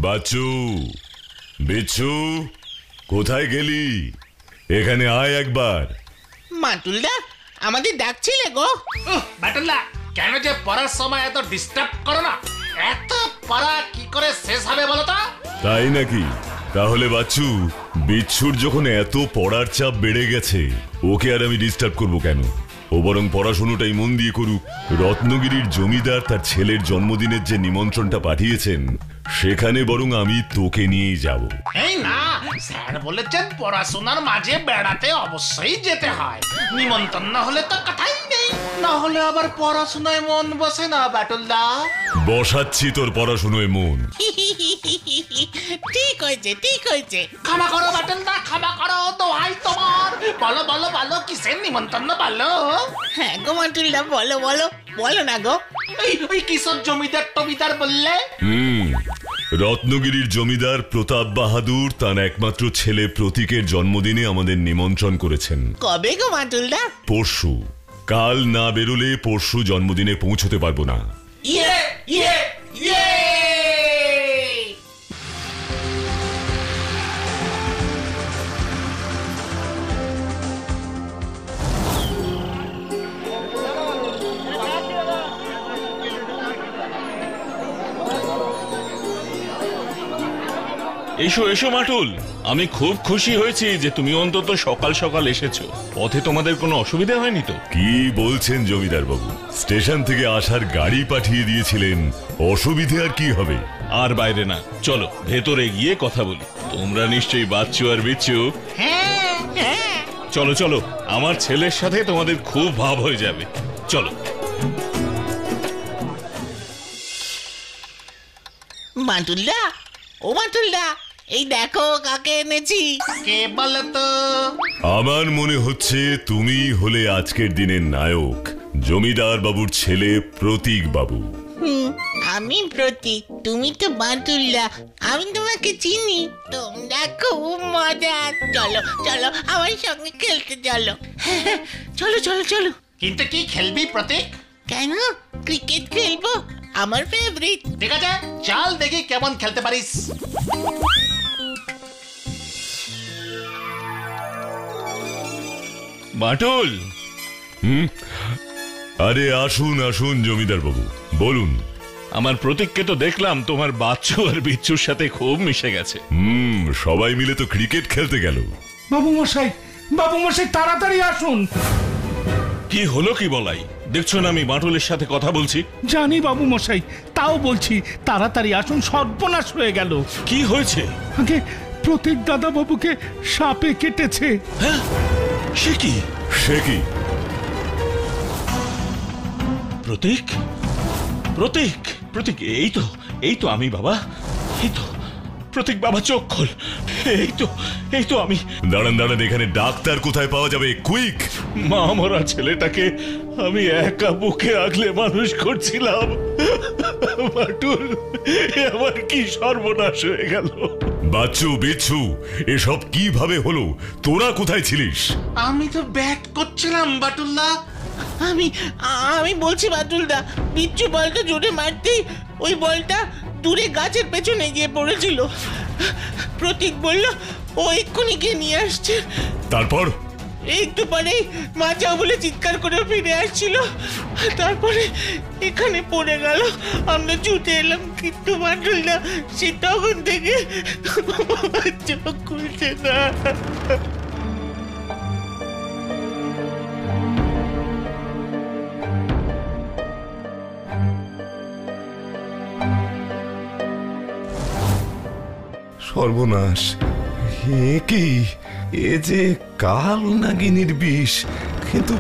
বাচ্চু, বিচ্ছু, কোথায় গেলি? এখানে আয় একবার। মাটুলদা, আমাদের ডাকছিলে গো। বাটুলদা, কেন যে পড়ার সময় এত ডিস্টার্ব করো না? এত পড়া কি করে শেষ হবে বলো তো? তাই নাকি? তাহলে বাচ্চু, বিচ্ছুর যখন এত পড়ার চাপ বেড়ে গেছে, ওকে আর আমি ডিস্টার্ব করবো কেন? ও বরং পড়াশোনাটাই মন দিয়ে করুক। রত্নগিরির জমিদার তার ছেলের জন্মদিনের যে নিমন্ত্রণটা পাঠিয়েছেন, সেখানে বরং আমি তোকে নিয়েই যাব। এই না, স্যার বলেছেন পড়াশোনার মাঝে বেড়াতে অবশ্যই যেতে হয়। নিমন্ত্রণ না হলে তো কথাই নেই। না হলে আবার পড়াশোনায় মন বসে না বাটুলদা। বসাচ্ছি তোর পড়াশোনায় মন। ঠিক হয়েছে, ঠিক হয়েছে। ক্ষমা করো বাটুলদা, ক্ষমা করো, দোহাই তোমার। বলো বলো বলো, কিসের নিমন্ত্রণ বলো? হ্যাঁ গো মাটুলদা, বলো বলো, বলো না গো। ওই কিসব জমিদার টমিদার বললে? রত্নগিরির জমিদার প্রতাপ বাহাদুর তার একমাত্র ছেলে প্রতীকের জন্মদিনে আমাদের নিমন্ত্রণ করেছেন। কবে গো মাটুলদা? পরশু। কাল না বেরোলে পরশু জন্মদিনে পৌঁছতে পারবো না। ইয়ে ইয়ে ইয়ে! এসো এসো মাটুল, আমি খুব খুশি হয়েছি যে তুমি অন্তত সকাল সকাল এসেছো। পথে তোমাদের কোনো অসুবিধা হয়নি তো? কি বলছেন জমিদার বাবু? স্টেশন থেকে আসার গাড়ি পাঠিয়ে দিয়েছিলেন, অসুবিধে আর কি হবে? আর বাইরে না, চলো ভেতরে গিয়ে কথা বলি। তোমরা নিশ্চয়ই বাচ্চু আর বিচ্ছু। হ্যাঁ হ্যাঁ, চলো চলো, আমার ছেলের সাথে তোমাদের খুব ভাব হয়ে যাবে। চলো। মাটুলদা, ও মাটুলদা, এই দেখো কাকে এনেছি। কে বলো তো? আমার মনে হচ্ছে তুমি হলে আজকের দিনের নায়ক, জমিদার বাবুর ছেলে প্রতীক বাবু। আমি প্রতীক, তুমি তো মাটুলদা। আমি তোমাকে চিনি। তোমরা খুব মজা। চলো চলো, আমার সঙ্গে খেলতে চলো। চলো চলো চলো। কিন্তু কি খেলবি প্রতীক? কেন? ক্রিকেট খেলবো, আমার ফেভারিট। ঠিক আছে, চল দেখি কেমন খেলতে পারিস। মাটুল। আরে আসুন আসুন জমিদার বাবু, বলুন। আমার প্রতীককে তো দেখলাম তোমার বাচ্চু আর বিচ্ছুর সাথে খুব মিশে গেছে। সবাই মিলে তো ক্রিকেট খেলতে গেল। বাবু মশাই, তাড়াতাড়ি আসুন। কি হলো কি বলাই? দেখছো না আমি মাটুলের সাথে কথা বলছি? জানি বাবু মশাই, তাও বলছি তাড়াতাড়ি আসুন, সর্বনাশ হয়ে গেল। কি হয়েছে? আগে প্রতীক দাদা বাবুকে সাপে কেটেছে। হ্যাঁ, সে কি? সে কি? প্রতীক, প্রতীক, প্রতীক, এই তো আমি বাবা। এই তো প্রতীক বাবা, চোখ খোল। এই তো আমি। দাঁড়ান দাঁড়ান, এখানে ডাক্তার কোথায় পাওয়া যাবে? কুইক! মা মরা ছেলেটাকে আমি একা বুকে আগলে মানুষ করছিলাম। মাটুল, আমার কি সর্বনাশ হয়ে গেল। বাচ্চু, বিচ্ছু, এসব কিভাবে হলো? তোরা কোথায় ছিলিস? আমি তো ব্যাট করছিলাম বাটুলদা। আমি বলছি মাটুলদা, বিচ্ছু বলটা জোরে মারতেই ওই বলটা দূরে গাছের পেছনে গিয়ে পড়েছিল। প্রতীক বলল ও এক্ষুনি গিয়ে নিয়ে আসছে। তারপর? একটু পরেই মাচাও বলে চিৎকার করে ফিরে আসছিল, তারপরে এখানে পড়ে গেল। আমরা ছুটে এলাম, কিন্তু মাটুলদা সে তখন থেকে চোখ খুলছে না। সর্বনাশ! এ কি? এ যে কাল নাগিনীর বিষ, কিন্তু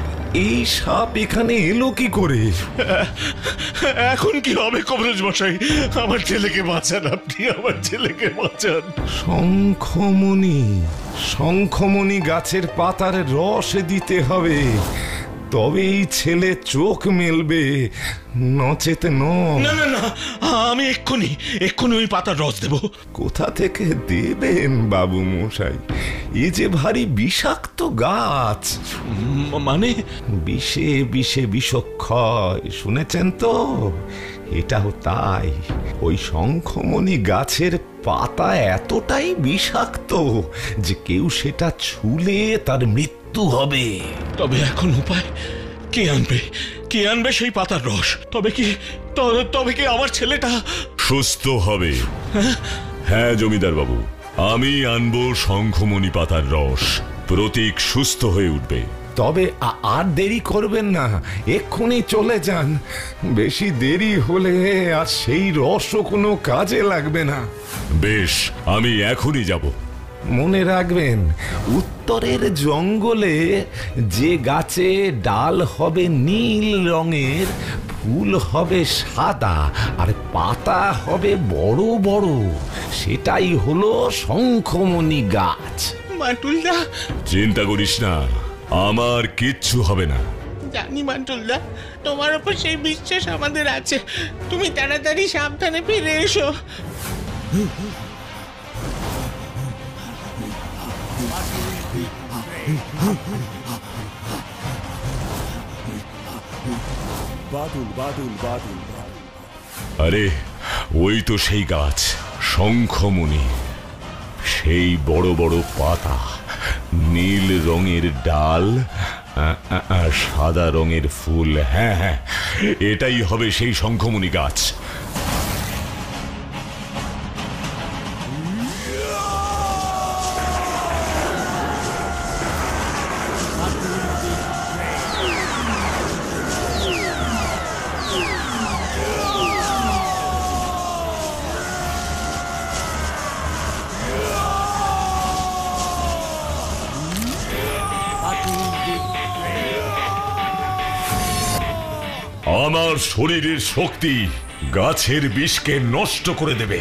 এই সাপ এখানে এলো কি করে? এখন কি হবে কবিরাজ মশাই? আমার ছেলেকে বাঁচান, আপনি আমার ছেলেকে বাঁচান। শঙ্খমণি, শঙ্খমণি গাছের পাতার রস দিতে হবে। তবেই ছেলে চোখ মেলবে, নচেত নয়। না না না, আমি এক্ষুনি এক্ষুনি ওই পাতার রস দেব। কোথা থেকে দেবেন বাবু মশাই? এ যে ভারী বিষাক্ত গাছ। মানে? বিষে বিষে বিষক্ষয়, শুনেছেন তো? এটাও তাই। ওই শঙ্খমণি গাছের পাতা এতটাই বিষাক্ত যে কেউ সেটা ছুলে তার মৃত্যু হবে। তবে এখন উপায়? কে আনবে, কে আনবে সেই পাতার রস? তবে কি আমার ছেলেটা সুস্থ হবে? হ্যাঁ জমিদার বাবু, আমি আনবো শঙ্খমণি পাতার রস। প্রতীক সুস্থ হয়ে উঠবে। তবে আর দেরি করবেন না, এক্ষুনি চলে যান। বেশি দেরি হলে আর সেই রসও কোনো কাজে লাগবে না। বেশ, আমি এখনই যাব। মনে রাখবেন, উত্তরের জঙ্গলে যে গাছে ডাল হবে নীল রঙের, ফুল হবে সাদা, আর পাতা হবে বড় বড়, সেটাই হলো শঙ্খমণি গাছ। বাটুলদা, চিন্তা করিস না, আমার কিচ্ছু হবে না। জানি বাটুলদা, তোমার ওপর সেই বিশ্বাস আমাদের আছে। তুমি তাড়াতাড়ি সাবধানে ফিরে এসো। আরে ওই তো সেই গাছ, শঙ্খমণি। সেই বড় বড় পাতা, নীল রঙের ডাল, সাদা রঙের ফুল। হ্যাঁ হ্যাঁ, এটাই হবে সেই শঙ্খমণি গাছ। আমার শরীরের শক্তি গাছের বিষকে নষ্ট করে দেবে।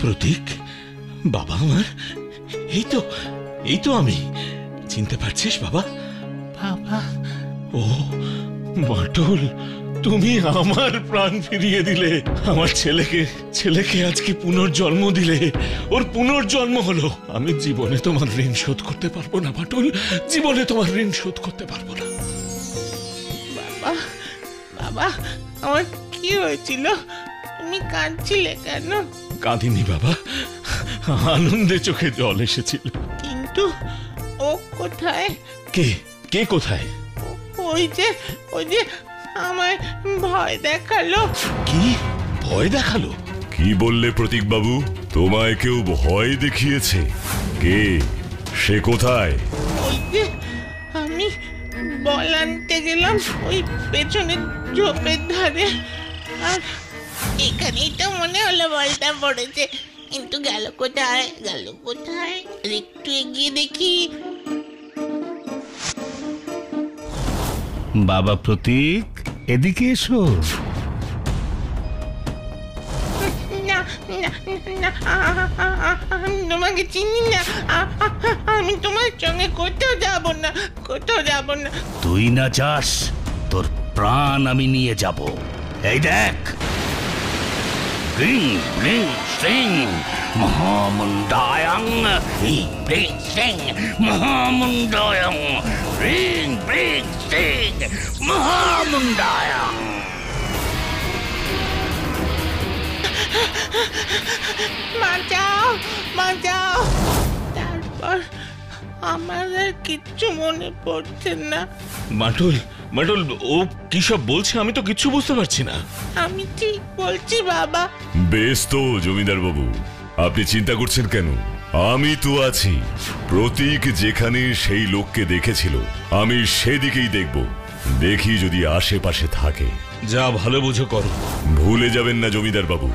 প্রতীক, বাবা আমার, এই তো আমি। চিনতে পারছিস বাবা? বাবা, ও বাটুল, তুমি আমার প্রাণ ফিরিয়ে দিলে। আমার ছেলেকে আজকে পুনর্জন্ম দিলে। ওর পুনর্জন্ম হলো। আমি জীবনে তোমার ঋণ শোধ করতে পারবো না বাটুল, জীবনে তোমার ঋণ শোধ করতে পারবো না। বাবা, বাবা, আমার কি হয়েছিল? তুমি কাঁদছিলে কেন? কাঁদিনি বাবা, আনন্দে চোখে জল এসেছিল। কিন্তু ও কোথায়? কে কোথায়? ওই যে আমায় ভয় দেখালো। কি ভয় দেখালো? কি বললে প্রতীক বাবু? তোমায় কেউ ভয় দেখিয়েছে? কে? সে কোথায়? ওই যে আমি বল আনতে গেলাম ওই পেছনের ঝোপের ধারে, আর এখানেই তো মনে হলো বলটা পড়েছে, কিন্তু গেল কোথায়? একটু এগিয়ে দেখি। বাবা প্রতীক, এদিকে এসো। না না না, আমি তোমাকে চিনি না। আমি তোমার সঙ্গে কোথাও যাব না। তুই না যাস, তোর প্রাণ আমি নিয়ে যাব। এই দেখ, রিং রিং সিং মহামুন্ডায়ং, রিং সিং মহামুন্ডায়ং, রিং রিং সিং মহামুন্ডায়ং। বাঁচাও। তারপর আমার আর কিচ্ছু মনে পড়ছে না। বাটুল, ও কি সব বলছে? আমি তো কিচ্ছু বুঝতে পারছি না। আমি ঠিক বলছি বাবা। বেশ তো জমিদার বাবু, আপনি চিন্তা করছেন কেন? আমি তো আছি। প্রতীক যেখানে সেই লোককে দেখেছিল, আমি সেদিকেই দেখব। দেখি যদি আশেপাশে থাকে। যা ভালো বুঝো করো। ভুলে যাবেন না জমিদার বাবু,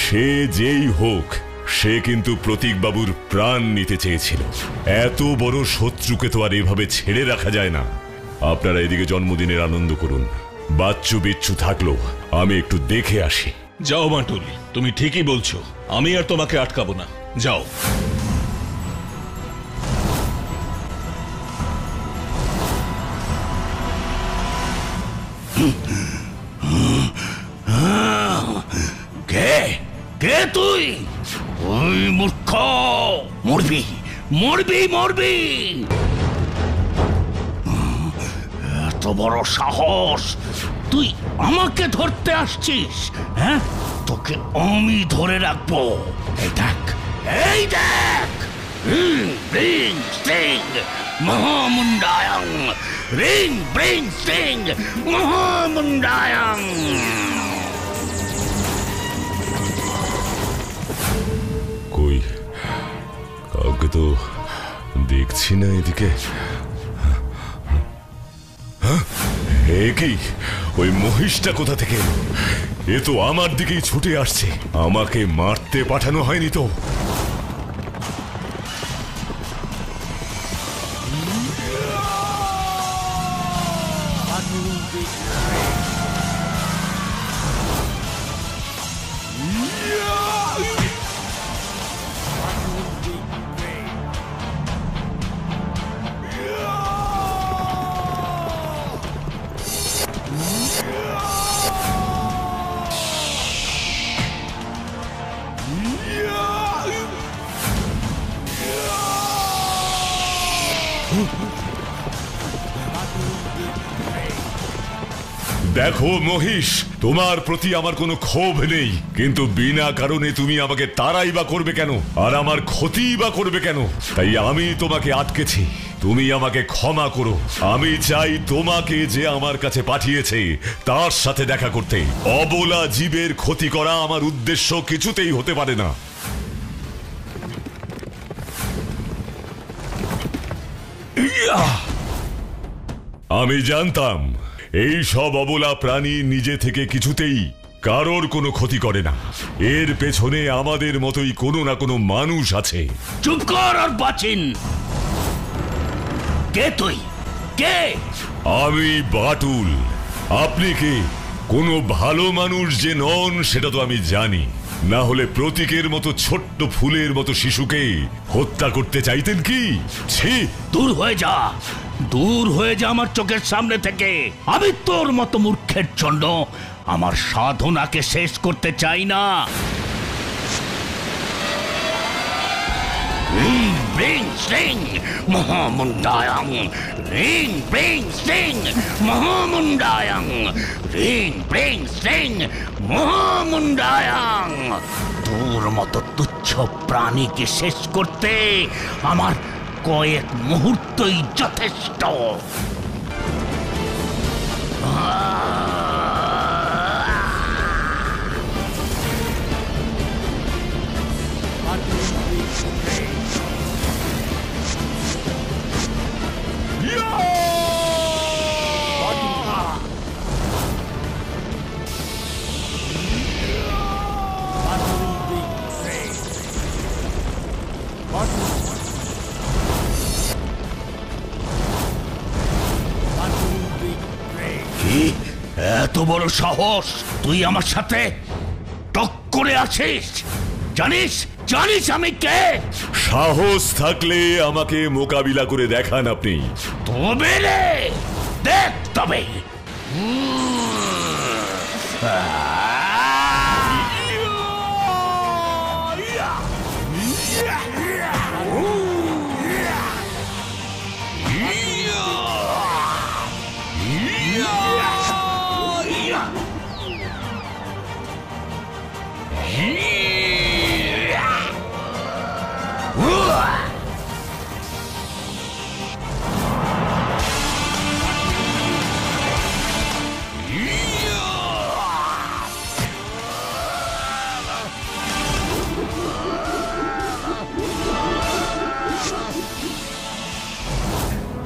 সে যেই হোক সে কিন্তু প্রতীক বাবুর প্রাণ নিতে চেয়েছিল। এত বড় শত্রুকে তো আর এভাবে ছেড়ে রাখা যায় না। আপনারা এদিকে জন্মদিনের আনন্দ করুন, বাচ্চু বিচ্ছু থাকলো আমি একটু দেখে আসি। যাও বাটুল, তুমি ঠিকই বলছো, আমি আর তোমাকে আটকাবো না, যাও। কে কে তুই? ওই মূর্খ, মরবি মরবি মরবি। এত বড় সাহস, তুই আমাকে ধরতে আসছিস? হ্যাঁ, তোকে আমি ধরে রাখবো। এই দেখ, এই দেখ, রিং সিং মহামুন্ডায়ং, রিং ব্রিং সিং মহামুন্ডায়ং। কই কাউকে তো দেখছি না এদিকে। এ কি, ওই মহিষটা কোথা থেকে এলো? এ তো আমার দিকেই ছুটে আসছে। আমাকে মারতে পাঠানো হয়নি তো? দেখো মহিষ, তোমার প্রতি আমার কোনো ক্ষোভ নেই, কিন্তু বিনা কারণে তুমি আমাকে তাড়াই বা করবে কেন, আর আমার ক্ষতি বা করবে কেন? তাই আমি তোমাকে আটকেছি। তুমি আমাকে ক্ষমা করো। আমি চাই তোমাকে যে আমার কাছে পাঠিয়েছে তার সাথে দেখা করতে। অবলা জীবের ক্ষতি করা আমার উদ্দেশ্য কিছুতেই হতে পারে না। আমি জানতাম এই সব অবলা প্রাণী নিজে থেকে কিছুতেই কারোর কোনো ক্ষতি করে না। এর পেছনে আমাদের মতোই কোনো না কোনো মানুষ আছে। চুপ কর আর বাচিন। কে তুই? কে? আমি বাটুল। আপনি কে? কোনো ভালো মানুষ যে নন সেটা তো আমি জানি, না হলে প্রতীকের মতো ছোট্ট ফুলের মতো শিশুকে হত্যা করতে চাইতেন কি? ছি! দূর হয়ে যা, দূর হয়ে যা আমার চোখের সামনে থেকে। আমি তোর মতো মূর্খের জন্য আমার সাধনাকে শেষ করতে চাই না। রিং ব্রিং সিং মহামুন্ডায়ং, রিং ব্রিং সিং মহামুন্ডায়ং, রিং ব্রিং সিং মহামুন্ডায়ং। তোর মতো তুচ্ছ প্রাণীকে শেষ করতে আমার কয়েক মুহূর্তই যথেষ্ট। এত বড় সাহস, তুই আমার সাথে টক্করে আছিস? জানিস জানিস আমি কে? সাহস থাকলে আমাকে মোকাবিলা করে দেখান আপনি। তবে রে, দেখ তবে।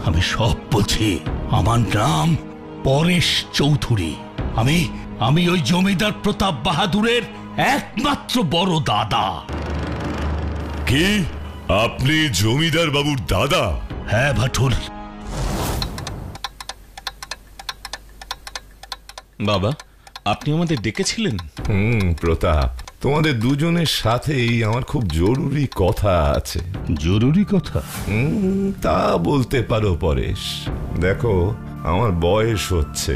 আমি সব বুঝি। আমার নাম পরেশ চৌধুরী। আমি আমি ওই জমিদার প্রতাপ বাহাদুরের একমাত্র বড় দাদা। কি আপনি জমিদার বাবুর দাদা? হ্যাঁ বাটুল। বাবা, আপনি আমাদের ডেকেছিলেন? প্রতাপ, তোমাদের দুজনের সাথেই আমার খুব জরুরি কথা আছে। জরুরি কথা? তা বলতে পারো পরেশ। দেখো, আমার বয়স হচ্ছে।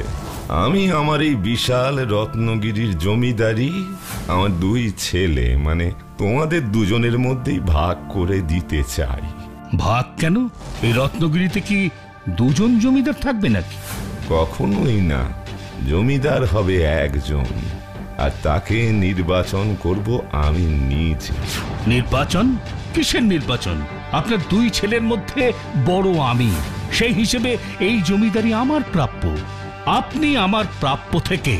আমি আমার এই বিশাল রত্নগিরির জমিদারি আমার দুই ছেলে মানে তোমাদের দুজনের মধ্যেই ভাগ করে দিতে চাই। ভাগ কেন? এই রত্নগিরিতে কি দুজন জমিদার থাকবে নাকি? কখনোই না, জমিদার হবে একজন, আর তাকে নির্বাচন করব আমি নিজে। নির্বাচন? কিসের নির্বাচন? আপনার দুই ছেলের মধ্যে বড় আমি, সেই হিসেবে এই জমিদারি আমার প্রাপ্য। আপনি আমার প্রাপ্য থেকে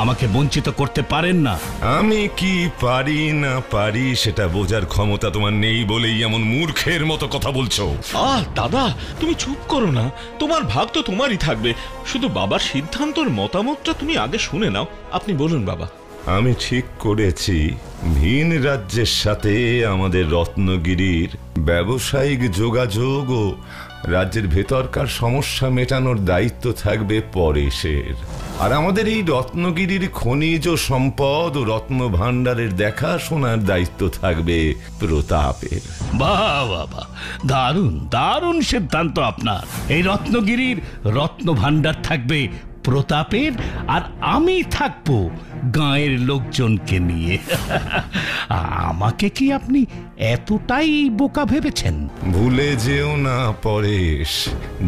আমাকে বঞ্চিত করতে পারেন না। আমি কি পারি না পারি সেটা বোঝার ক্ষমতা তোমার নেই বলেই এমন মূর্খের মতো কথা বলছো। দাদা, তুমি চুপ করো না। তোমার ভাগ তো তোমারই থাকবে, শুধু বাবার সিদ্ধান্তর মতামতটা তুমি আগে শুনে নাও। আপনি বলুন বাবা। আমি ঠিক করেছি, ভিন রাজ্যের সাথে আমাদের রত্নগিরির ব্যবসায়িক যোগাযোগ ও রাজ্যের ভেতরকার সমস্যা মেটানোর দায়িত্ব থাকবে পরেশের, আর আমাদের এই রত্নগিরির খনিজ সম্পদ ও রত্ন ভাণ্ডারের দেখাশোনার দায়িত্ব থাকবে প্রতাপের। বাহ বাহ বাহ, দারুণ দারুণ সিদ্ধান্ত আপনার। এই রত্নগিরির রত্ন ভাণ্ডার থাকবে প্রতাপের, আর আমি থাকবো গাঁয়ের লোকজনকে নিয়ে। আমাকে কি আপনি এতটাই বোকা ভেবেছেন? ভুলে যেও না পরেশ,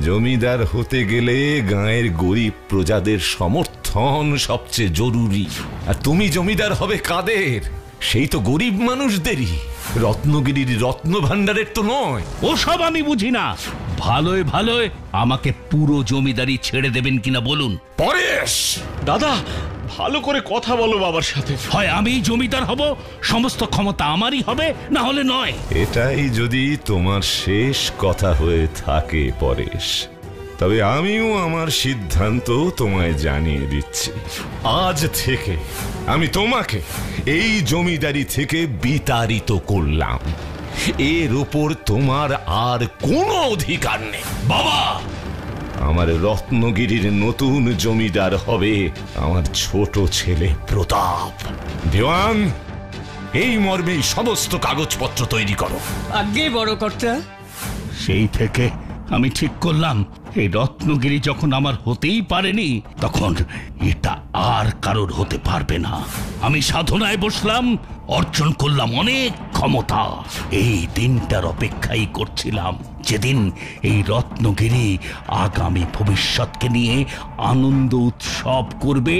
জমিদার হতে গেলে গাঁয়ের গরিব প্রজাদের সমর্থন সবচেয়ে জরুরি। আর তুমি জমিদার হবে কাদের? সেই তো গরিব মানুষদেরই, রত্নগিরির রত্ন ভাণ্ডারের তো নয়। ওসব আমি বুঝি না। ভালোয় ভালোয় আমাকে পুরো জমিদারি ছেড়ে দেবেন কিনা বলুন। পরেশ! দাদা, ভালো করে কথা বলো বাবার সাথে। হয় আমি জমিদার হব, সমস্ত ক্ষমতা আমারই হবে, না হলে নয়। এটাই যদি তোমার শেষ কথা হয়ে থাকে পরেশ, তবে আমিও আমার সিদ্ধান্ত তোমায় জানিয়ে দিচ্ছি। আজ থেকে আমি তোমাকে এই জমিদারি থেকে বিতাড়িত করলাম। এর উপর তোমার আর কোনো অধিকার নেই। বাবা! আমার রত্নগিরির নতুন জমিদার হবে আমার ছোট ছেলে প্রতাপ। দেওয়ান, এই মর্মে সমস্ত কাগজপত্র তৈরি করো। আগে বড় কর্তা। সেই থেকে আমি ঠিক করলাম, এই রত্নগিরি যখন আমার হতেই পারেনি, তখন এটা আর কারোর হতে পারবে না। আমি সাধনায় বসলাম, অর্জন করলাম অনেক ক্ষমতা। এই দিনটার অপেক্ষাই করছিলাম, যেদিন এই রত্নগিরি আগামী ভবিষ্যৎকে নিয়ে আনন্দ উৎসব করবে।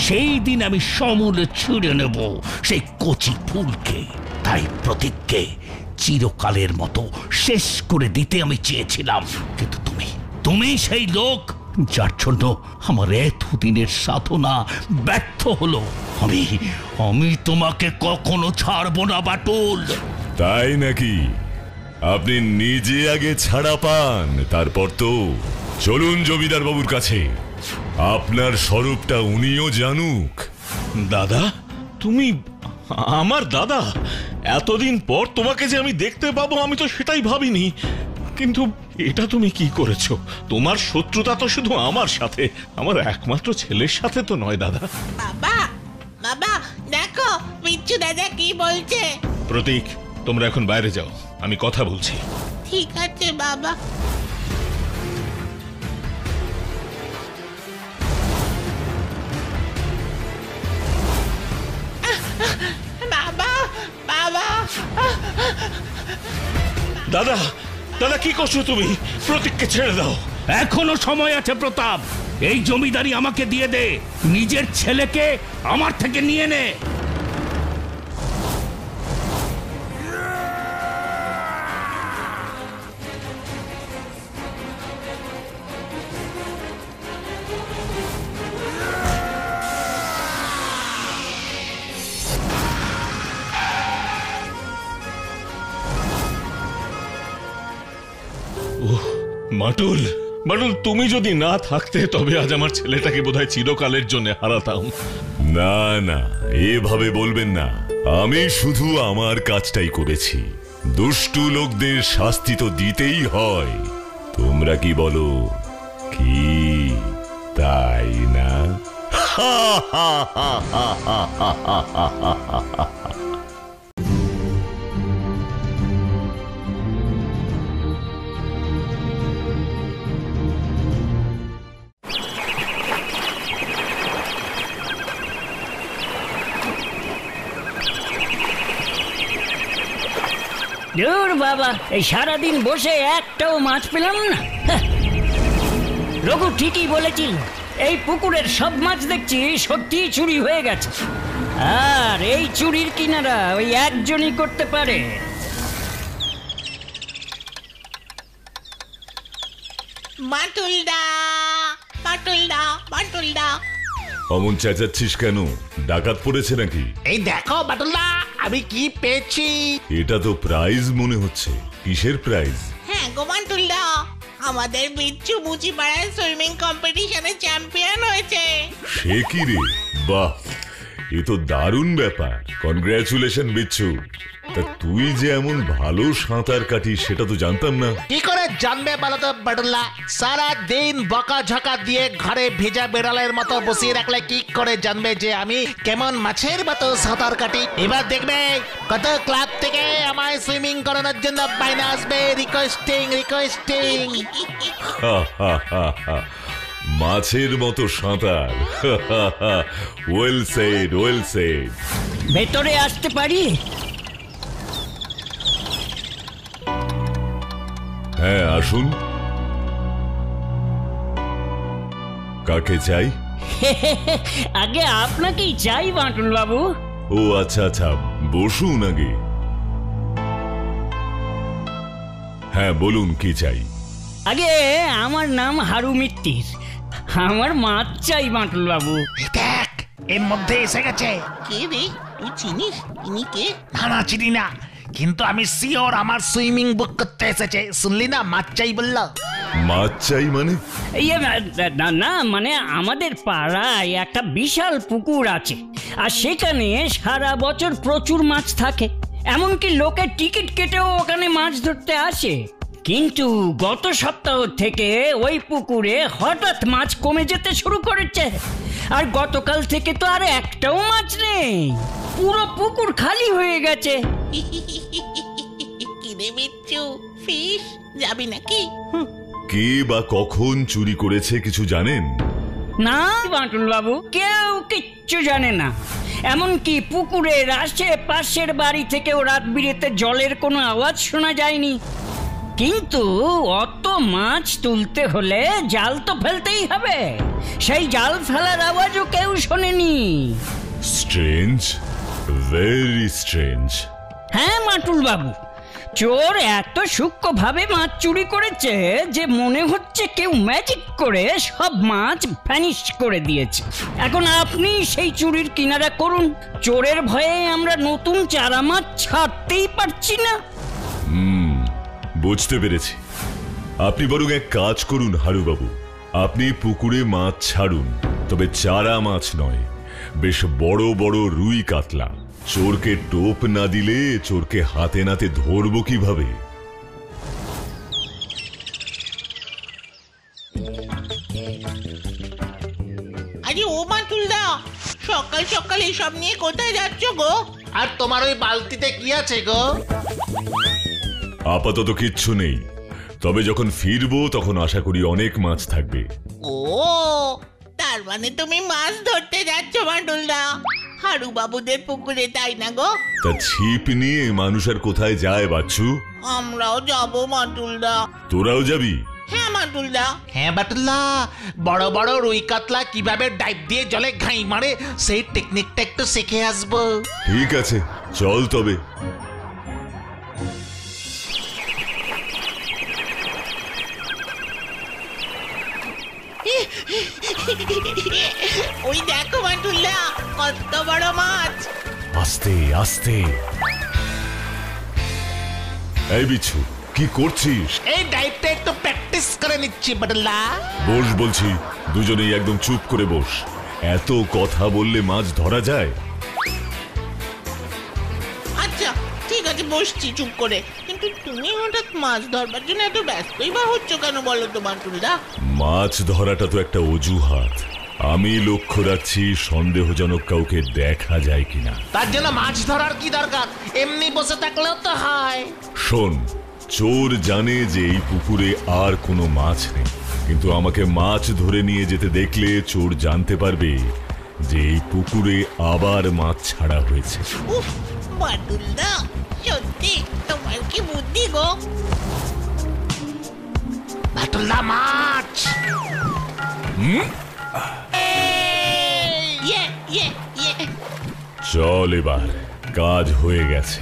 সেই দিন আমি সমূলে ছিঁড়ে নেব সেই কচি ফুলকে। তাই প্রতিজ্ঞে চিরকালের মতো শেষ করে দিতে আমি চেয়েছিলাম, কিন্তু তুমি সেই লোক যার জন্য আমার এতদিনের সাধনা ব্যর্থ হলো। আমি তোমাকে কখনো ছাড়বো না বাটুল। তাই নাকি? আপনি নিজে আগে ছাড়া পান, তারপর তো চলুন জমিদার বাবুর কাছে, আপনার স্বরূপটা উনিও জানুক। দাদা, তুমি আমার দাদা? এতদিন পর তোমাকে যে আমি দেখতে পাবো, আমি তো সেটাই ভাবিনি। কিন্তু এটা তুমি কি করেছো? তোমার শত্রুতা তো শুধু আমার সাথে, আমার একমাত্র ছেলের সাথে তো নয় দাদা। বাবা, বাবা দেখো বিচ্ছু দাদা কি বলছে। প্রতীক, তোমরা এখন বাইরে যাও, আমি কথা বলছি। ঠিক আছে বাবা। বাবা, বাবা! দাদা, দাদা কি করছো তুমি? প্রতীককে ছেড়ে দাও। এখনো সময় আছে প্রতাপ, এই জমিদারি আমাকে দিয়ে দে, নিজের ছেলেকে আমার থেকে নিয়ে নে। মাটুল, বাটুল, তুমি যদি না থাকতে তবে আজ আমার ছেলেটাকে বোধহয় চিরকালের জন্য হারাতাম। না না, এভাবে বলবেন না। আমি শুধু আমার কাজটাই করেছি। দুষ্টু লোকদের শাস্তি তো দিতেই হয়। তোমরা কি বলো? কি তাই না? দূর বাবা, এই সারাদিন বসে একটাও মাছ পেলাম না। রঘু ঠিকই বলেছিল, এই পুকুরের সব মাছ দেখছি সত্যি চুরি হয়ে গেছে। আর এই চুরির কিনারা ওই একজনই করতে পারে। বাটুলদা, বাটুলদা, বাটুলদা। অমন চেঁচাচ্ছিস কেন? ডাকাত পড়েছে নাকি? এই দেখো বাটুলদা, আমি কি পেয়েছি। এটা তো প্রাইজ মনে হচ্ছে। কিসের প্রাইজ? হ্যাঁ গো বাটুলদা, আমাদের বিচ্ছু মুচিপাড়ায় সুইমিং কম্পিটিশনে চ্যাম্পিয়ন হয়েছে। সে কি রে? বাহ, এ তো দারুণ ব্যাপার। কনগ্রাচুলেশন বিচ্ছু। তা তুই যে এমন ভালো সাঁতার কাটিস সেটা তো জানতাম না। কি করে জানবে বলো তো বাটুল্লা? সারা দিন বকা ঝকা দিয়ে ঘরে ভেজা বেড়ালের মতো বসিয়ে রাখলে কি করে জানবে যে আমি কেমন মাছের মতো সাঁতার কাটি? এবার দেখবে কত ক্লাব থেকে আমায় সুইমিং করানোর জন্য বাইনা আসবে। Requesting requesting. মাছের মতো সাঁতার। Well said, well said. ভেতরে আসতে পারি? হ্যাঁ আসুন। কাকে চাই? আগে আপনাকেই চাই বাটুল বাবু। ও আচ্ছা আচ্ছা, বসুন আগে। হ্যাঁ বলুন, কি চাই? আগে আমার নাম হারু মিত্তির, আমার মাছ চাই বাটুল বাবু। দেখ, এর মধ্যে এসে গেছে। কে রে, তুই চিনিস ইনি কে? না চিনি না, কিন্তু আমি শিওর আমার সুইমিং বুক করতে এসেছে। শুনলি না, মাছ চাই বললো। মাছ চাই মানে? না না, মানে আমাদের পাড়ায় একটা বিশাল পুকুর আছে, আর সেখানে সারা বছর প্রচুর মাছ থাকে। এমনকি লোকে টিকিট কেটেও ওখানে মাছ ধরতে আসে। কিন্তু গত সপ্তাহ থেকে ওই পুকুরে হঠাৎ মাছ কমে যেতে শুরু করেছে। আর গতকাল থেকে তো আর একটাও মাছ নেই, পুরো পুকুর খালি হয়ে গেছে। কি রে বিচ্ছু, ফিশ যাবি নাকি? কে বা কখন চুরি করেছে কিছু জানেন? না বাটুল বাবু, কেউ কিচ্ছু জানে না। এমনকি পুকুরের আশেপাশের বাড়ি থেকেও রাত বিরেতে জলের কোনো আওয়াজ শোনা যায়নি। কিন্তু অত মাছ তুলতে হলে জাল তো ফেলতেই হবে, সেই জাল ফেলার আওয়াজও কেউ শোনেনি। Strange, very strange. হ্যাঁ বাটুল বাবু, চোর এত সূক্ষ্মভাবে মাছ চুরি করেছে যে মনে হচ্ছে কেউ ম্যাজিক করে সব মাছ ভ্যানিশ করে দিয়েছে। এখন আপনি সেই চুরির কিনারা করুন। চোরের ভয়ে আমরা নতুন চারা মাছ ছাড়তেই পারছি না। বুঝতে পেরেছি। আপনি বরং এক কাজ করুন হারুবাবু, আপনি পুকুরে মাছ ছাড়ুন, তবে চারা মাছ নয়, বেশ বড় বড় রুই কাতলা। চোরকে টোপ না দিলে চোরকে হাতে নাতে ধরবো কিভাবে? আরে ও বাটুলদা, সকাল সকাল এসব নিয়ে কোথায় যাচ্ছ গো? আর তোমার ওই বালতিতে কি আছে গো? আপাতত কিচ্ছু নেই, তবে যখন ফিরবো তখন আশা করি অনেক মাছ থাকবে। ও, তার মানে তুমি মাছ ধরতে যাচ্ছ বাটুলদা হারু বাবুদের পুকুরে, তাই না গো? তা ছিপ নিয়ে মানুষ আর কোথায় যায় বাচ্চু? আমরাও যাবো বাটুলদা। তোরাও যাবি? হ্যাঁ বাটুলদা। হ্যাঁ বাটুল্লা, বড় বড় রুই কাতলা কিভাবে ডাইভ দিয়ে জলে ঘাই মারে সেই টেকনিকটা একটু শিখে আসবো। ঠিক আছে, চল তবে। ওই দেখো বাটুলদা, কত বড় মাছ। আস্তে আস্তে। এই বিচ্ছু, কি করছিস? এই ডাইভটা একটু প্র্যাকটিস করে নিচ্ছি বাটুলদা। বস বলছি, দুজনেই একদম চুপ করে বস। এত কথা বললে মাছ ধরা যায়? আচ্ছা ঠিক আছে, বসছি চুপ করে। কিন্তু তুমি হঠাৎ মাছ ধরবার জন্য এত ব্যস্তই বা হচ্ছ কেন বলো তো বাটুলদা? মাছ ধরাটা তো একটা অজুহাত। আমি লক্ষ্য রাখছি সন্দেহজনক কাউকে দেখা যায় কিনা। তার জন্য মাছ ধরার কি দরকার? এমনি বসে থাকলেও তো হয়। শোন, চোর জানে যে এই পুকুরে আর কোনো মাছ নেই, কিন্তু আমাকে মাছ ধরে নিয়ে যেতে দেখলে চোর জানতে পারবে যে এই পুকুরে আবার মাছ ছাড়া হয়েছে। উফ বাটুলদা, সত্যি তোমার কি বুদ্ধি গো। বাটুলদা মাছ! ইয়ে ইয়ে ইয়ে, চল, এবার কাজ হয়ে গেছে।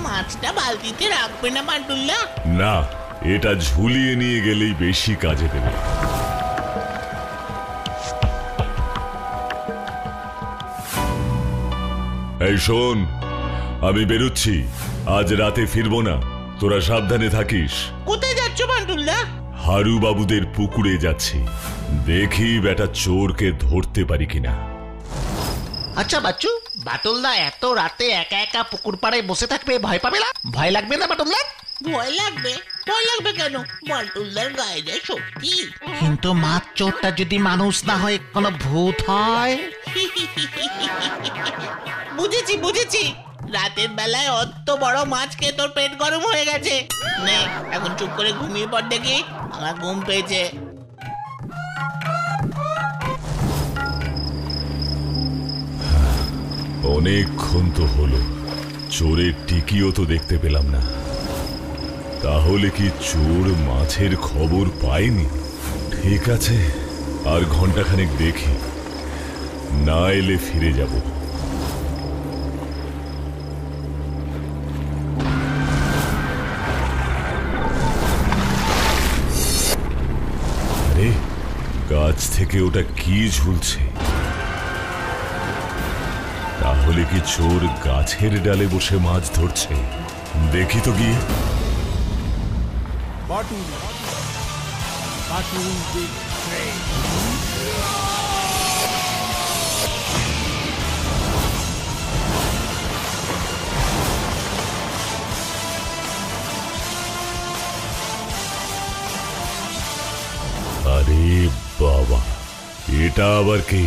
মাছটা বালতিতে রাখবে না বাটুলদা? না, এটা ঝুলিয়ে নিয়ে গেলেই বেশি কাজে দেবে। এই শোন, আমি বেরোচ্ছি, আজ রাতে ফিরবো না। তোরা সাবধানে থাকিস। কোথায় যাচ্ছ বাটুলদা? হারু বাবুদের পুকুরে যাচ্ছি, দেখি বেটা চোরকে ধরতে পারি কিনা। আচ্ছা বাচ্চু, বাটুলদা এত রাতে একা একা পুকুর পাড়ে বসে থাকবে, ভয় পাবে না? ভয় লাগবে না বাটুলদা? ভয় লাগবে? ভয় লাগবে কেন? বাটুলদার গায়ে যায় শক্তি। কিন্তু মাছ চোরটা যদি মানুষ না হয়, কোনো ভূত হয়? বুঝেছি বুঝেছি, রাতের বেলায় অত বড় মাছ খেয়ে তোর পেট গরম হয়ে গেছে। নে এখন চুপ করে ঘুমিয়ে পড় দেখি, আমার ঘুম পেয়েছে। অনেকক্ষণ তো হলো, চোরের টিকিও তো দেখতে পেলাম না। তাহলে কি চোর মাছের খবর পায়নি? ঠিক আছে, আর ঘন্টাখানেক দেখি, না এলে ফিরে যাব। আরে, গাছ থেকে ওটা কি ঝুলছে? তাহলে কি চোর গাছের ডালে বসে মাছ ধরছে? দেখি তো গিয়ে। আরে বাবা, এটা আবার কে?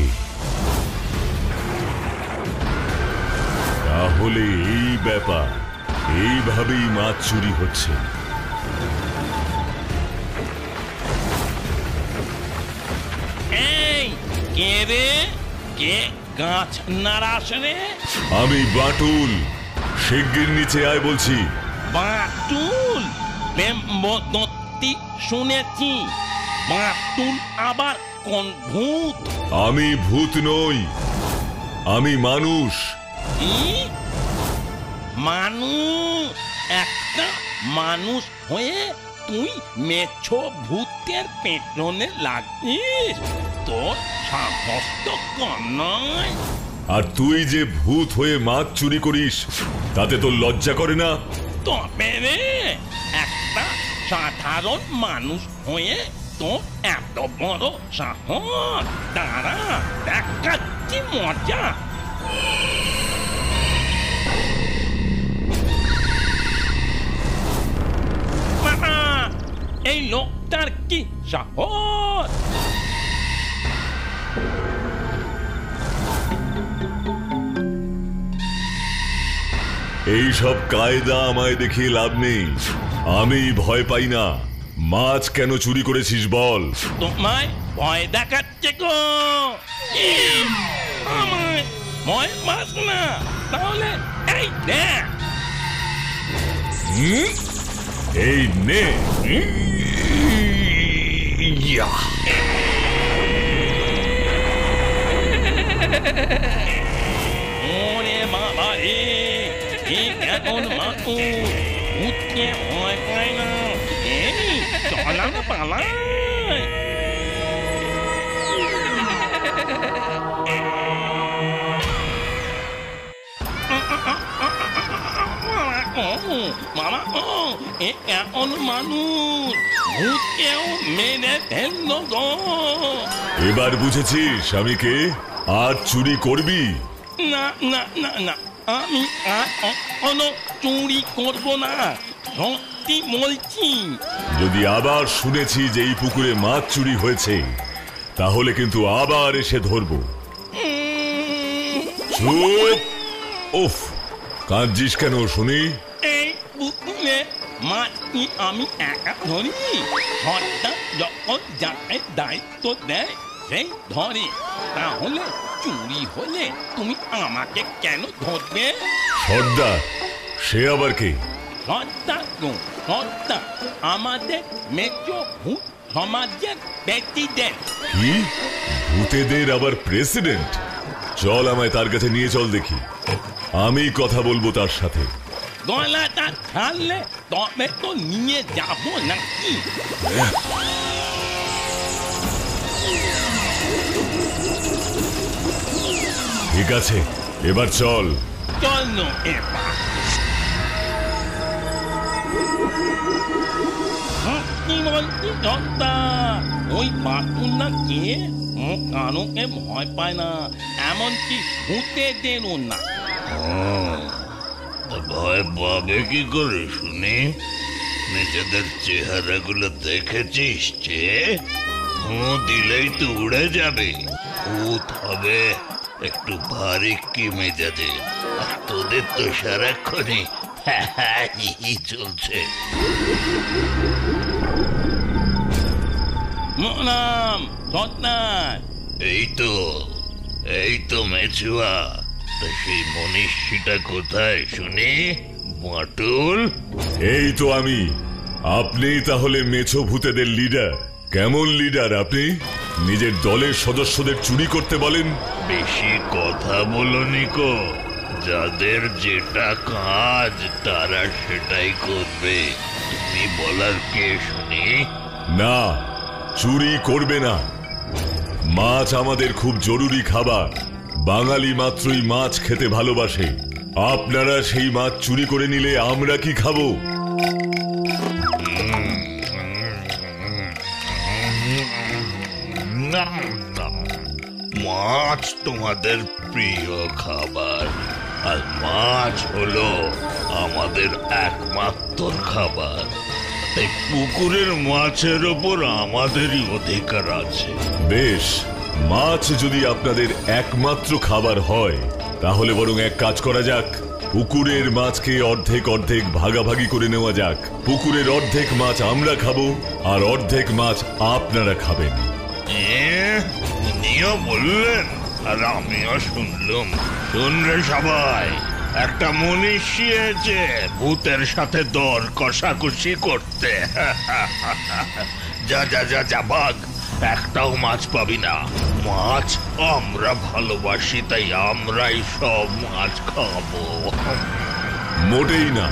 তাহলে এই ব্যাপার, এইভাবেই মাছ চুরি হচ্ছে। এই কে রে? কে গাছ নাড়া আসে? আমি বাটুল, শিগগির নিচে আয় বলছি। বাটুল? বেম্বদত্তি শুনেছি। বাটুল আবার কোন ভূত? আমি ভূত নই, আমি মানুষ। কি মানুষ? একটা মানুষ হয়ে তুই মেছো ভূতের পেছনে লাগিস? তোর সাহস তো কম নয়। আর তুই যে ভূত হয়ে মাছ চুরি করিস, তাতে তোর লজ্জা করে না? তবে রে, একটা সাধারণ মানুষ হয়ে তো এত বড় সাহস? দাঁড়া, দেখাচ্ছি মজা। এই লোকটার কি সাহস! এই সব কায়দা আমায় দেখিয়ে লাভ নেই, আমি ভয় পাই না। মাছ কেন চুরি করেছিস বল? তোমায় ভয় দেখাচ্ছে গো। আমায় ভয় পাস না? তাহলে এই দেখ। এই নে। ওরে বাবা রে, এ কেমন মানুষ! ভূতকে ভয় পায় না। এই চলা না, পালাই। মামা, এ কেমন মানুষ, ভূতকেও মেরে ফেললো গো। এবার বুঝেছিস আমি কে? আর চুরি করবি? না না না না, আমি আর কখনো চুরি করব না, সত্যি বলছি। যদি আবার শুনেছি যে এই পুকুরে মাছ চুরি হয়েছে, তাহলে কিন্তু আবার এসে ধরবো। চুপ! উফ, কাঁদছিস কেন শুনি? এই পুকুরে মাছ কি আমি একা ধরি? সর্দার যখন যাকে দায়িত্ব দেয় সেই ধরে। তাহলে চুরি হলে তুমি আমাকে কেন ধরবে? সর্দার? সে আবার কে? সর্দার গো, সর্দার আমাদের মেজো ভূত সমাজের প্রেসিডেন্ট। কি? ভূতেদের আবার প্রেসিডেন্ট? চল, আমায় তার কাছে নিয়ে চল, দেখি। আমি কথা বলবো তার সাথে। গলাটা ছাড়লে তবে তো নিয়ে যাবো নাকি? ঠিক আছে, এবার চল। চলো এবার। কি বলছি সর্দার, ওই বাতুল না কে? ও কারোকে ভয় পায় না, এমনকি ভূতেদেরও না। ভয় পাবে কি করে শুনি? নিজেদের চেহারাগুলো দেখেছিস যে দিলেই তো উড়ে যাবে। ভূত হবে একটু ভারী কি মেজাজে, আর তোদের তো সারাক্ষণই চলছে। নাম সর্দার। এই তো মেচুয়া, তা সেই মনীষীটা কোথায় শুনি? বাটুল? এই তো আমি। আপনি তাহলে মেছো ভূতেদের লিডার? কেমন লিডার আপনি? নিজের দলের সদস্যদের চুরি করতে বলেন? বেশি কথা বলো নিকো, যাদের যেটা কাজ তারা সেটাই করবে। তুমি বলার কে শুনি? না, চুরি করবে না। মাছ আমাদের খুব জরুরি খাবার। বাঙালি মাত্রই মাছ খেতে ভালোবাসে। আপনারা সেই মাছ চুরি করে নিলে আমরা কি খাবো? মাছ তোমাদের প্রিয় খাবার, আর মাছ হলো আমাদের একমাত্র খাবার। এই পুকুরের মাছের ওপর আমাদেরই অধিকার আছে। বেশ, মাছ যদি আপনাদের একমাত্র খাবার হয়, তাহলে বরং এক কাজ করা যাক। পুকুরের মাছকে অর্ধেক অর্ধেক ভাগাভাগি করে নেওয়া যাক। পুকুরের অর্ধেক মাছ আমরা খাবো, আর অর্ধেক মাছ আপনারা খাবেন। উনিও বললেন আর আমিও শুনলুম। শুনলে সবাই, একটা মনীষী এসেছে ভূতের সাথে দর কষাকষি করতে। যা যা যা যা ভাগ, একটাও মাছ পাবি না। মাছ আমরা ভালোবাসি, তাই আমরাই সব মাছ খাবো। মোটেই না।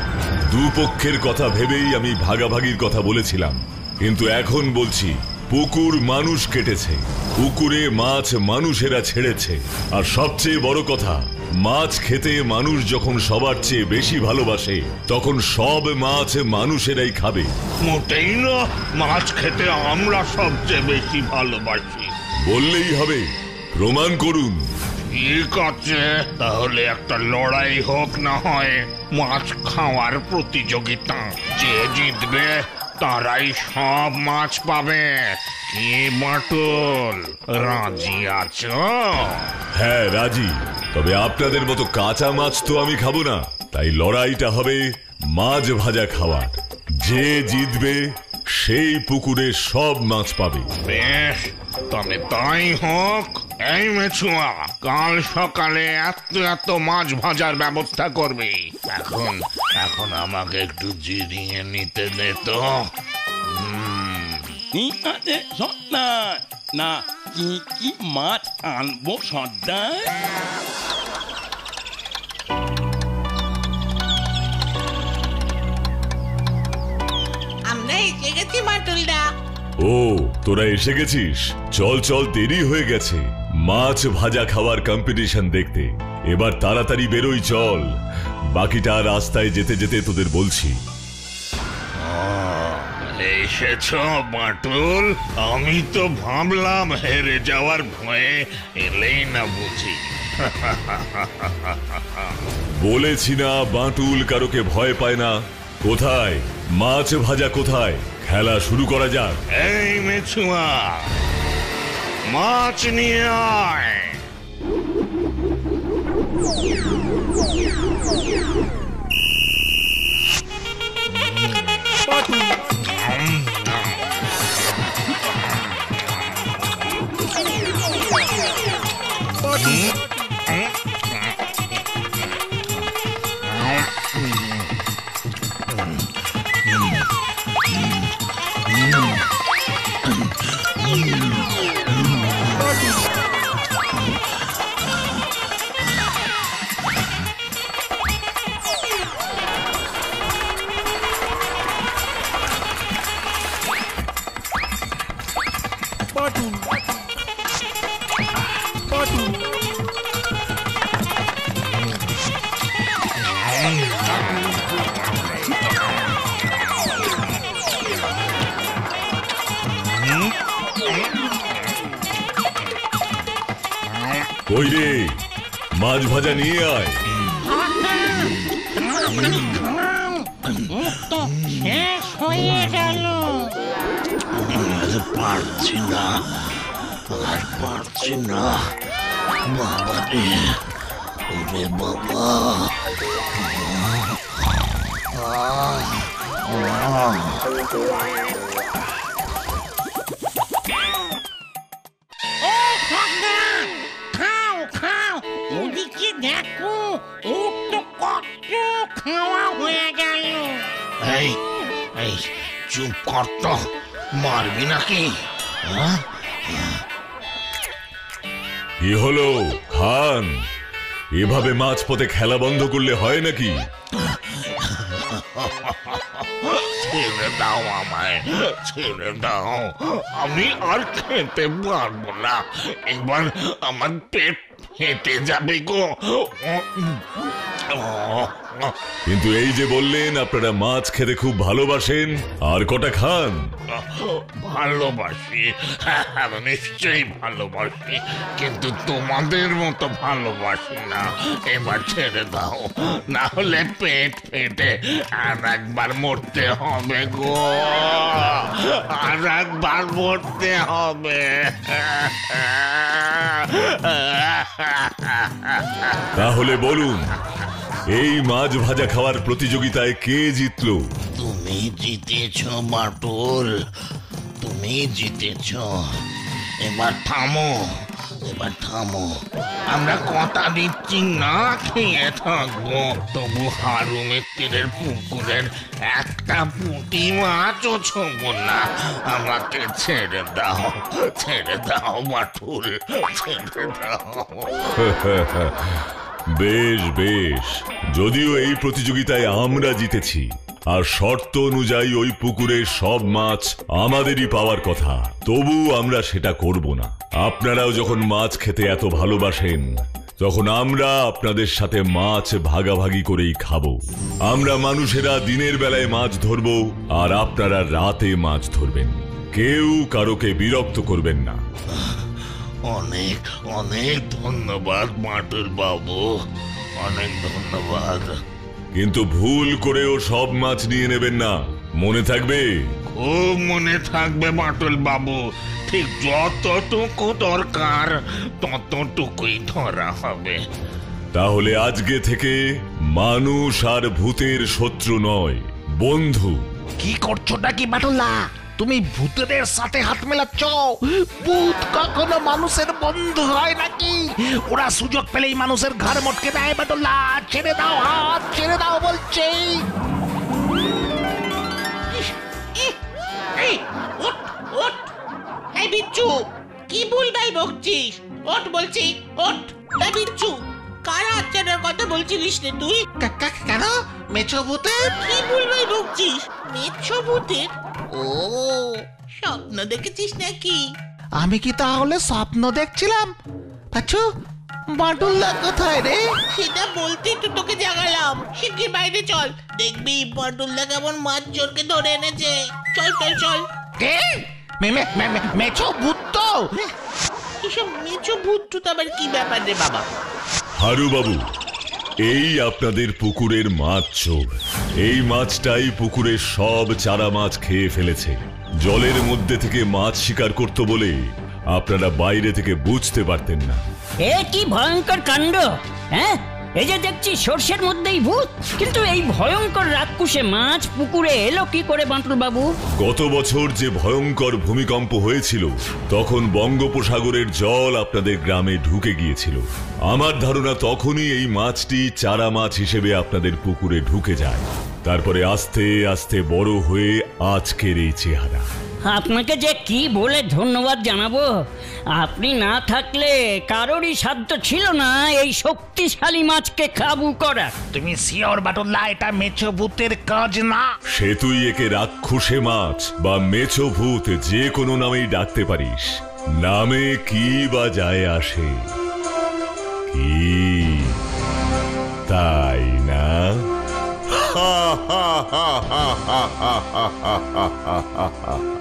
দুপক্ষের কথা ভেবেই আমি ভাগাভাগির কথা বলেছিলাম, কিন্তু এখন বলছি পুকুর মানুষ কেটেছে, পুকুরে মাছ মানুষেরা ছেড়েছে। আর সবচেয়ে বড় কথা, মাছ খেতে মানুষ যখন সবার চেয়ে বেশি ভালোবাসে, তখন সব মাছ মানুষেরাই খাবে। মোটেই না, মাছ খেতে আমরা সবচেয়ে বেশি ভালোবাসি। বললেই হবে, প্রমাণ করুন। ঠিক আছে, তাহলে একটা লড়াই হোক না হয়, মাছ খাওয়ার প্রতিযোগিতা। যে জিতবে তারাই সব মাছ পাবে। কি বাটুল, রাজি আছো? হ্যাঁ, রাজি। তবে আপনাদের মতো কাঁচা মাছ তো আমি খাবো না, তাই লড়াইটা হবে মাছ ভাজা খাওয়ার। যে জিতবে সেই পুকুরে সব মাছ পাবে। বেশ, তবে তাই হোক। এই মেছুয়া, কাল সকালে এত মাছ ভাজার ব্যবস্থা করবি। এখন আমাকে একটু জিরিয়ে নিতে দে তো। ঠিক আছে সর্দার। না, কি কি মাছ আনবো সর্দার? আমরা এসে গেছি বাটুলদা। ও, তোরা এসে গেছিস? চল চল, দেরি হয়ে গেছে মাছ ভাজা খাওয়ার কম্পিটিশন দেখতে। এবার তাড়াতাড়ি বেরোই চল, বাকিটা রাস্তায় যেতে যেতে তোদের বলছি। এসেছো বাটুল? আমি তো ভাবলাম হেরে যাওয়ার ভয়ে এলেই না বুঝি। বলেছি না বাঁটুল কারোকে ভয় পায় না। কোথায় মাছ ভাজা, কোথায়? খেলা শুরু করা যাক। এই মেছুয়া, মাছ নিয়ে আয়। কই রে, মাছ ভাজা নিয়ে আয়। শেষ হয়ে গেল। পারছি না, আর পারছি না বাবা রে, ওরে বাবা। খাও খাও, ওদিকে দেখো, ওর তো কত খাওয়া হয়ে গেল। এই এই চুপ কর তো, মারবি নাকি? কি হলো খান? এভাবে মাছ পথে খেলা বন্ধ করলে হয় নাকি? ছেড়ে দাও আমায়, ছেড়ে দাও। আমি আর খেতে পারবো না। এবার আমার পেট হেঁটে যাবে গো। কিন্তু এই যে বললেন আপনারা মাছ খেতে খুব ভালোবাসেন, আর কটা খান। ভালোবাসি, নিশ্চয়ই ভালোবাসি, কিন্তু তোমাদের মতো ভালোবাসি না। এবার ছেড়ে দাও, না হলে পেট ফেটে আর একবার মরতে হবে গো, আর একবার মরতে হবে। তাহলে বলুন, এই মাছ ভাজা খাওয়ার প্রতিযোগিতায় কে জিতলো? তুমি জিতেছ বাটুল, তুমি জিতেছ। এবার থামো, এবার থামো। আমরা কথা দিচ্ছি না খেয়ে থাকবো, তবু হারু মিত্তিরের পুকুরের একটা পুঁটি মাছও ছোঁবো না। আমাকে ছেড়ে দাও, ছেড়ে দাও বাটুল, ছেড়ে দাও। বেশ বেশ, যদিও এই প্রতিযোগিতায় আমরা জিতেছি, আর শর্ত অনুযায়ী ওই পুকুরের সব মাছ আমাদেরই পাওয়ার কথা, তবু আমরা সেটা করব না। আপনারাও যখন মাছ খেতে এত ভালোবাসেন, তখন আমরা আপনাদের সাথে মাছ ভাগাভাগি করেই খাবো। আমরা মানুষেরা দিনের বেলায় মাছ ধরবো, আর আপনারা রাতে মাছ ধরবেন। কেউ কারোকে বিরক্ত করবেন না। অনেক অনেক ধন্যবাদ বাটুল বাবু, অনেক ধন্যবাদ। কিন্তু ভুল করেও সব মাছ নিয়ে নেবেন না, মনে থাকবে? খুব মনে থাকবে বাটুল বাবু, ঠিক যতটুকু দরকার ততটুকুই ধরা হবে। তাহলে আজকে থেকে মানুষ আর ভূতের শত্রু নয়, বন্ধু। কি করছোটা কি বাটুল্লা? তুমি ভূতেদের সাথে হাত মেলাচ্ছ? ভূত কখনো মানুষের বন্ধু হয় নাকি? ওরা সুযোগ পেলেই মানুষের ঘর মটকে দেয়। বাটুল্লা, ছেড়ে দাও হাত, ছেড়ে দাও বলছে। এই বিচ্ছু, কি ভুলভাল বকছিস? ওঠ বলছি, ওঠ। এই বিচ্ছু, কার আচ্ছাটার কথা বলছিলিস রে তুই? কেন? মেছো ভূতের? কি ভুলভাল বকছিস? মেছো ভূতের? ও, স্বপ্ন দেখেছিস নাকি? আমি কি তাহলে স্বপ্ন দেখছিলাম? পাচ্ছু, বাটুলদা কোথায় রে? সেটা বলতেই তো তোকে জাগালাম। শিগগির বাইরে চল, দেখবি বাটুলদা কেমন মাছ জোরকে ধরে এনেছে। চল চল চল। কে? মেছো ভূত তো? এসব মেছো ভূত টুত আবার কি ব্যাপার রে বাবা? হারু বাবু, এই আপনাদের পুকুরের মাছ চোর। এই মাছটাই পুকুরের সব চারা মাছ খেয়ে ফেলেছে। জলের মধ্যে থেকে মাছ শিকার করতে বলে আপনারা বাইরে থেকে বুঝতে পারতেন না। এ কি ভয়ঙ্কর কাণ্ড! হ্যাঁ, এই যে দেখছি সর্ষের মধ্যেই ভূত, কিন্তু এই ভয়ঙ্কর রাক্ষসে মাছ পুকুরে এলো কি করে বাঁটুল বাবু? গত বছর যে ভয়ঙ্কর ভূমিকম্প হয়েছিল, তখন বঙ্গোপসাগরের জল আপনাদের গ্রামে ঢুকে গিয়েছিল। আমার ধারণা তখনই এই মাছটি চারা মাছ হিসেবে আপনাদের পুকুরে ঢুকে যায়। তারপরে আস্তে আস্তে বড় হয়ে আজকের এই চেহারা। আপনাকে যে কি বলে ধন্যবাদ জানাবো। আপনি না থাকলে কারোরই সাধ্য ছিল না এই শক্তিশালী মাছকে কাবু করা। তুমি শিওর বাটুলদা এটা মেছো ভূতের কাজ না? সে তুই একে রাক্ষসে মাছ বা মেছো ভূত যে কোনো নামেই ডাকতে পারিস, নামে কি বা যায় আসে? কি তাই না? হা হা হা হা হা হা হা হা হা।